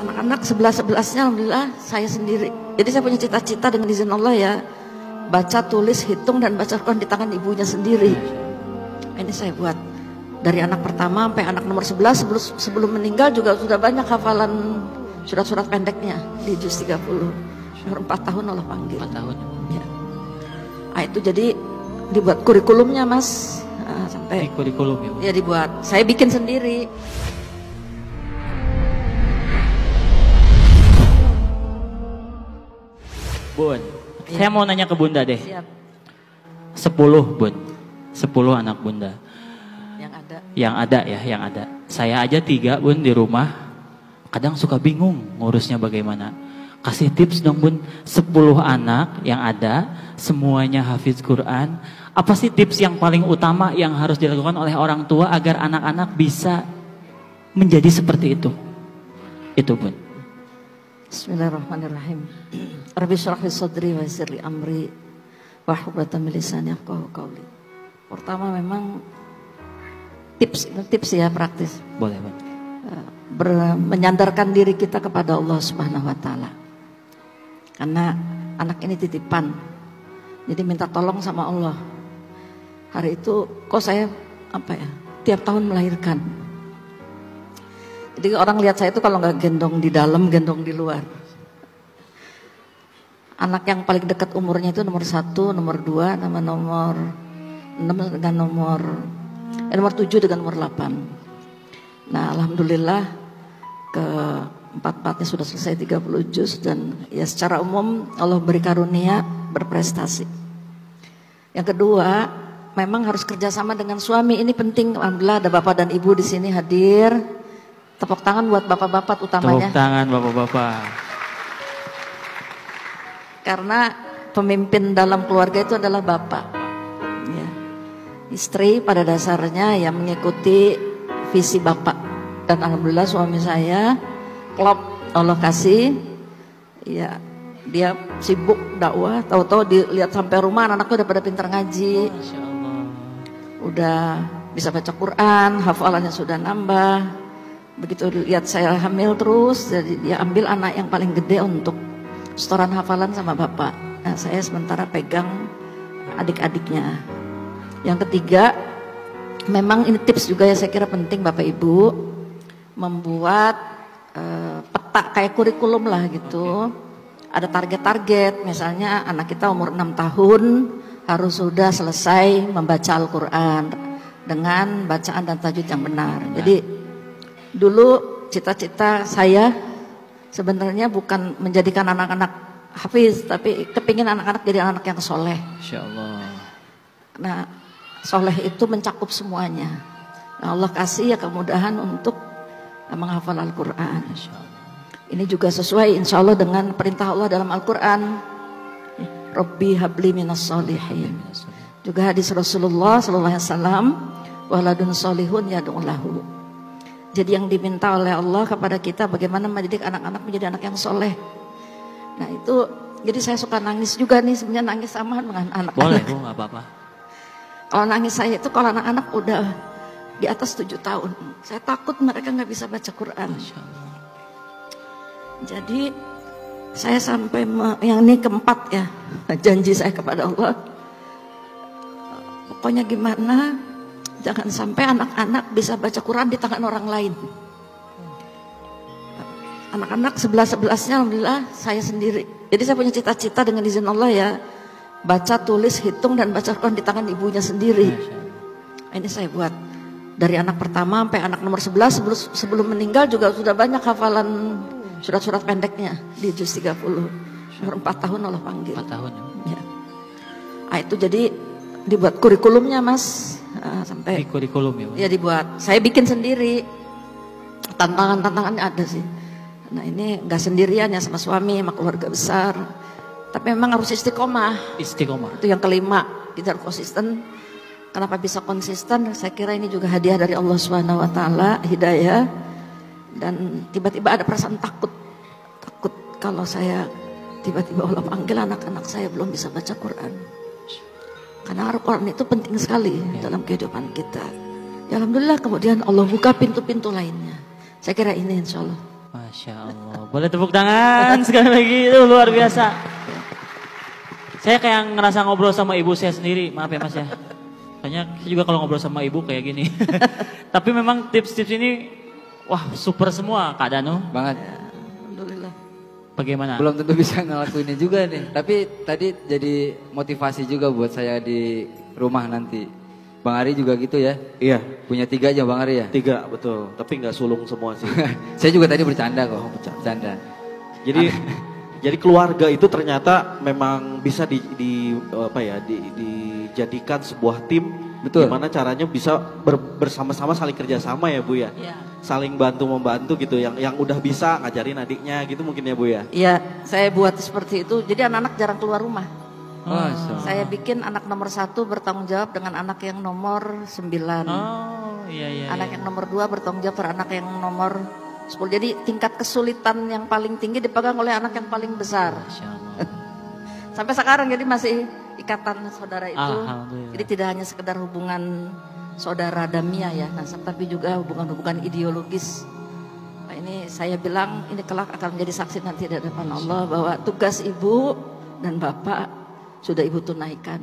Anak-anak 11-11-nya alhamdulillah saya sendiri. Jadi saya punya cita-cita dengan izin Allah ya, baca, tulis, hitung dan baca Quran di tangan ibunya sendiri. Ini saya buat dari anak pertama sampai anak nomor 11 sebelum meninggal juga sudah banyak hafalan surat-surat pendeknya di juz 30. Umur 4 tahun Allah panggil. 4 tahun. Ya. Nah, itu jadi dibuat kurikulumnya Mas. Nah, sampai kurikulum ya dibuat. Saya bikin sendiri. Bun, saya mau nanya ke Bunda deh. Siap. 10 Bun, 10 anak Bunda. Yang ada. Saya aja 3 Bun di rumah. Kadang suka bingung ngurusnya bagaimana. Kasih tips dong Bun, 10 anak yang ada, semuanya hafiz Quran. Apa sih tips yang paling utama yang harus dilakukan oleh orang tua agar anak-anak bisa menjadi seperti itu? Itu Bun. Bismillahirrahmanirrahim. Rabbi shrah li sadri wa yassir li amri wahlul 'uqdatam min lisani yafqahu qawli. Pertama memang tips ya praktis. Boleh, Bun. Menyandarkan diri kita kepada Allah Subhanahu wa taala. Karena anak ini titipan. Jadi minta tolong sama Allah. Hari itu kok saya tiap tahun melahirkan. Jadi orang lihat saya itu kalau nggak gendong di dalam, gendong di luar. Anak yang paling dekat umurnya itu nomor 1, nomor 2, nomor 6 dengan nomor 7 dengan nomor 8. Nah alhamdulillah keempat-empatnya sudah selesai 30 juz dan ya secara umum Allah beri karunia berprestasi. Yang kedua, memang harus kerjasama dengan suami, ini penting. Alhamdulillah ada bapak dan ibu di sini hadir. Tepuk tangan buat bapak-bapak utamanya. Tepuk tangan bapak-bapak. Karena pemimpin dalam keluarga itu adalah bapak. Ya. Istri pada dasarnya yang mengikuti visi bapak. Dan alhamdulillah suami saya klop Allah kasih. Ya, dia sibuk dakwah. Tahu-tahu dilihat sampai rumah anak-anaknya udah pada pintar ngaji. Masya Allah. Udah bisa baca Quran, hafalannya sudah nambah. Begitu lihat saya hamil terus, jadi dia ambil anak yang paling gede untuk setoran hafalan sama bapak. Nah, saya sementara pegang adik-adiknya. Yang ketiga, memang ini tips juga ya saya kira penting Bapak Ibu, membuat peta kayak kurikulum lah gitu. Ada target-target, misalnya anak kita umur 6 tahun harus sudah selesai membaca Al-Quran dengan bacaan dan tajwid yang benar. Jadi dulu cita-cita saya sebenarnya bukan menjadikan anak-anak hafiz, tapi kepingin anak-anak jadi anak yang soleh. Insya Allah. Nah, soleh itu mencakup semuanya. Nah, Allah kasih ya kemudahan untuk menghafal Al-Quran. Ini juga sesuai insya Allah dengan perintah Allah dalam Al-Quran. Rabbi habli minas solihin. Juga hadis Rasulullah SAW, waladun solihun yad'ulahu. Jadi yang diminta oleh Allah kepada kita bagaimana mendidik anak-anak menjadi anak yang soleh. Nah itu, jadi saya suka nangis juga nih, sebenarnya nangis sama dengan anak-anak. Boleh Bu, nggak apa-apa. Kalau nangis saya itu kalau anak-anak udah di atas 7 tahun, saya takut mereka nggak bisa baca Quran. Masya Allah. Jadi saya sampai yang ini keempat ya, janji saya kepada Allah. Pokoknya gimana, jangan sampai anak-anak bisa baca Quran di tangan orang lain. Anak-anak 11-11-nya alhamdulillah saya sendiri. Jadi saya punya cita-cita dengan izin Allah ya, baca, tulis, hitung dan baca Quran di tangan ibunya sendiri. Ini saya buat dari anak pertama sampai anak nomor 11 sebelum meninggal juga sudah banyak hafalan surat-surat pendeknya di juz 30. Umur 4 tahun Allah panggil. 4 tahun ya. Nah, itu jadi dibuat kurikulumnya Mas. Nah, sampai kurikulum ya. Ya dibuat. Saya bikin sendiri. Tantangannya ada sih. Nah, ini enggak sendirian ya, sama suami, sama keluarga besar. Tapi memang harus istiqomah. Istiqomah. Itu yang kelima, kita harus konsisten. Kenapa bisa konsisten? Saya kira ini juga hadiah dari Allah Subhanahu wa taala, hidayah. Dan tiba-tiba ada perasaan takut kalau saya tiba-tiba Allah panggil anak-anak saya belum bisa baca Quran. Karena Al-Quran itu penting sekali dalam kehidupan kita. Ya alhamdulillah kemudian Allah buka pintu-pintu lainnya. Saya kira ini insya Allah. Masya Allah. Boleh tepuk tangan sekali lagi, itu luar biasa. Saya kayak ngerasa ngobrol sama ibu saya sendiri, maaf ya Mas ya. Soalnya saya juga kalau ngobrol sama ibu kayak gini. Tapi memang tips-tips ini, wah super semua Kak Danu. Banget. Alhamdulillah. Bagaimana? Belum tentu bisa ngelakuinnya juga nih. Tapi tadi jadi motivasi juga buat saya di rumah nanti. Bang Ari juga gitu ya? Iya. Punya 3 aja Bang Ari ya? 3 betul. Tapi nggak sulung semua sih. Saya juga tadi bercanda kok. Oh, bercanda. Bercanda. Jadi jadi keluarga itu ternyata memang bisa dijadikan sebuah tim. Betul. Gimana caranya bisa bersama-sama saling kerjasama ya Bu ya. Iya. Saling bantu-membantu gitu. Yang udah bisa ngajarin adiknya gitu mungkin ya Bu ya. Iya, saya buat seperti itu. Jadi anak-anak jarang keluar rumah. Saya Masya bikin anak nomor 1 bertanggung jawab dengan anak yang nomor 9. Oh iya. Anak yang nomor 2 bertanggung jawab pada anak yang nomor 10. Jadi tingkat kesulitan yang paling tinggi dipegang oleh anak yang paling besar. Masya Allah. Sampai sekarang jadi masih ikatan saudara itu. Alhamdulillah. Jadi tidak hanya sekedar hubungan saudara damia ya, nah, tapi juga hubungan-hubungan ideologis. Nah, ini saya bilang ini kelak akan menjadi saksi nanti di hadapan Allah bahwa tugas ibu dan bapak sudah ibu tunaikan.